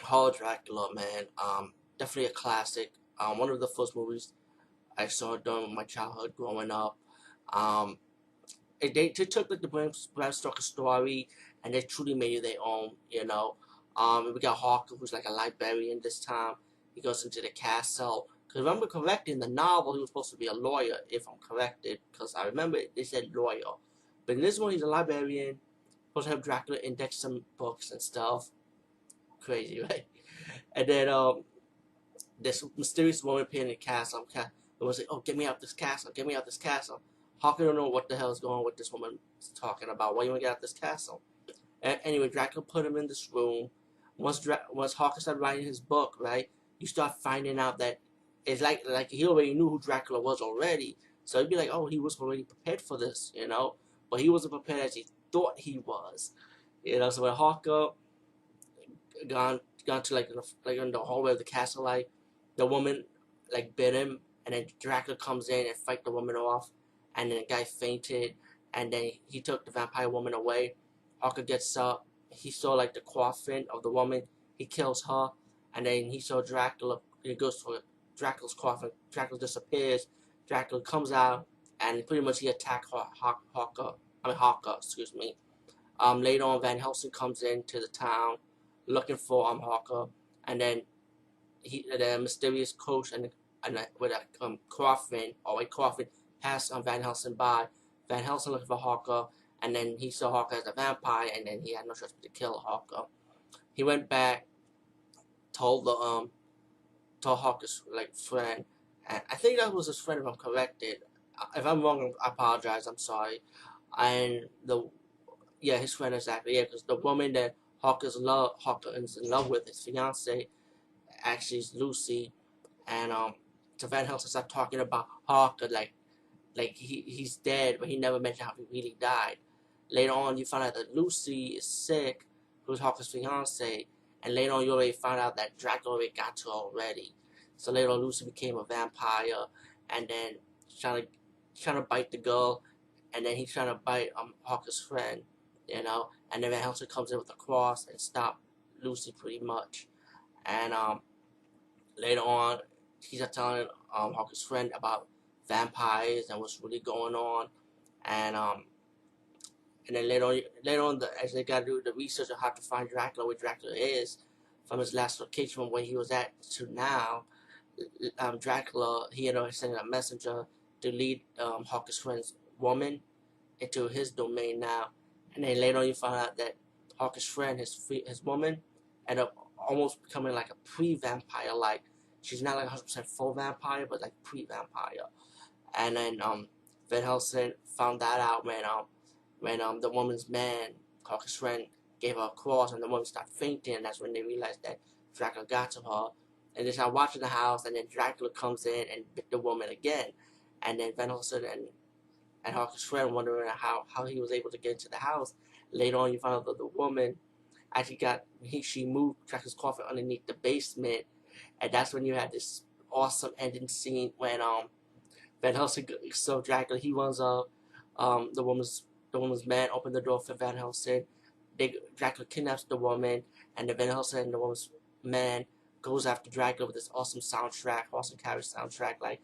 Count Dracula, man. Definitely a classic. One of the first movies I saw during my childhood growing up. Um, they took like the Bram Stoker story and they truly made it their own. We got Harker, who's like a librarian this time. He goes into the castle. Because remember correctly, in the novel, he was supposed to be a lawyer, if I'm corrected. Because I remember they said lawyer. But in this one, he's a librarian. Supposed to have Dracula index some books and stuff. Crazy, right? And then this mysterious woman appeared in the castle. It was like, "Oh, get me out this castle! Get me out this castle!" Harker don't know what the hell is going on with this woman talking about. Why you want to get out this castle? Anyway, Dracula put him in this room. Once Harker started writing his book, right, you start finding out that it's like he already knew who Dracula was already. So he'd be like, "Oh, he was already prepared for this," but he wasn't prepared as he thought he was. So when Harker gone to like in the hallway of the castle, like the woman like bit him, and then Dracula comes in and fight the woman off, and then the guy fainted, and then he took the vampire woman away. Harker gets up, he saw like the coffin of the woman, he kills her, and then he saw Dracula. He goes to Dracula's coffin. Dracula disappears. Dracula comes out, and pretty much he attacked Harker. Excuse me. Later on, Van Helsing comes into the town looking for Harker, and then the mysterious coach and with a coffin or a coffin passed on Van Helsing by. Van Helsing looking for Harker, and then he saw Harker as a vampire, and then he had no choice but to kill Harker. He went back, told the told Harker's like friend, and I think that was his friend if I'm corrected. If I'm wrong, I apologize. I'm sorry. And his friend exactly. Yeah, because the woman that Harker is in love with, his fiance, actually is Lucy, and so Van Helsing started talking about Harker like he's dead, but he never mentioned how he really died. Later on, you find out that Lucy is sick, who's Harker's fiance, and later on you already found out that Dracula already got to her already. So later on, Lucy became a vampire, and then trying to bite the girl, and then he's trying to bite Harker's friend, and then Van Helsing comes in with a cross and stop Lucy pretty much, and later on he's telling Harker's friend about vampires and what's really going on, and then later on as they got to do the research on how to find Dracula, where Dracula is, from his last location from where he was at to now, Dracula, he ended up sending a messenger to lead Harker's friend's woman into his domain now, and then later on you find out that Harker's friend, his woman, ended up almost becoming like a pre-vampire, like she's not like 100% full vampire, but like pre-vampire. And then Van Helsing found that out when the woman's man, Harker's friend, gave her a cross, and the woman started fainting, and that's when they realized that Dracula got to her. And they start watching the house, and then Dracula comes in and bit the woman again. And then Van Helsing and Harker's friend wondering how he was able to get into the house. Later on, you find out that the woman actually she moved Dracula's coffin underneath the basement, and that's when you had this awesome ending scene when Van Helsing saw Dracula. He runs up, the woman's man opened the door for Van Helsing. Dracula kidnaps the woman, and then Van Helsing and the woman's man goes after Dracula with this awesome soundtrack, awesome carriage soundtrack, like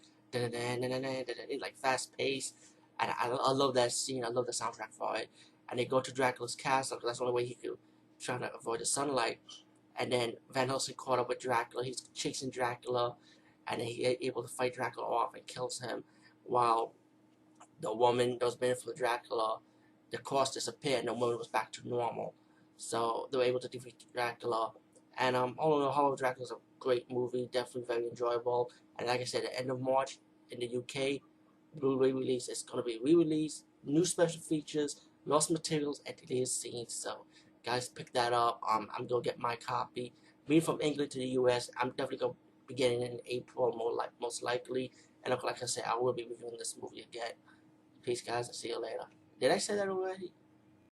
like fast paced. And I love that scene. I love the soundtrack for it. And they go to Dracula's castle because that's the only way he could try to avoid the sunlight. And then Van Helsing caught up with Dracula. He's chasing Dracula, and then he's able to fight Dracula off and kills him. While the woman that was meant for Dracula, the cross disappeared, and the woman was back to normal. So they were able to defeat Dracula. And all in all, Hollow Dracula is a great movie, definitely very enjoyable. And like I said, at the end of March in the UK, Blu-ray release is going to be re-released, new special features, lost materials, and deleted scenes. So guys, pick that up. I'm gonna get my copy. Being from England to the US, I'm definitely gonna be getting it in April, most likely. And like I said, I will be reviewing this movie again. Peace, guys. I'll see you later. Did I say that already?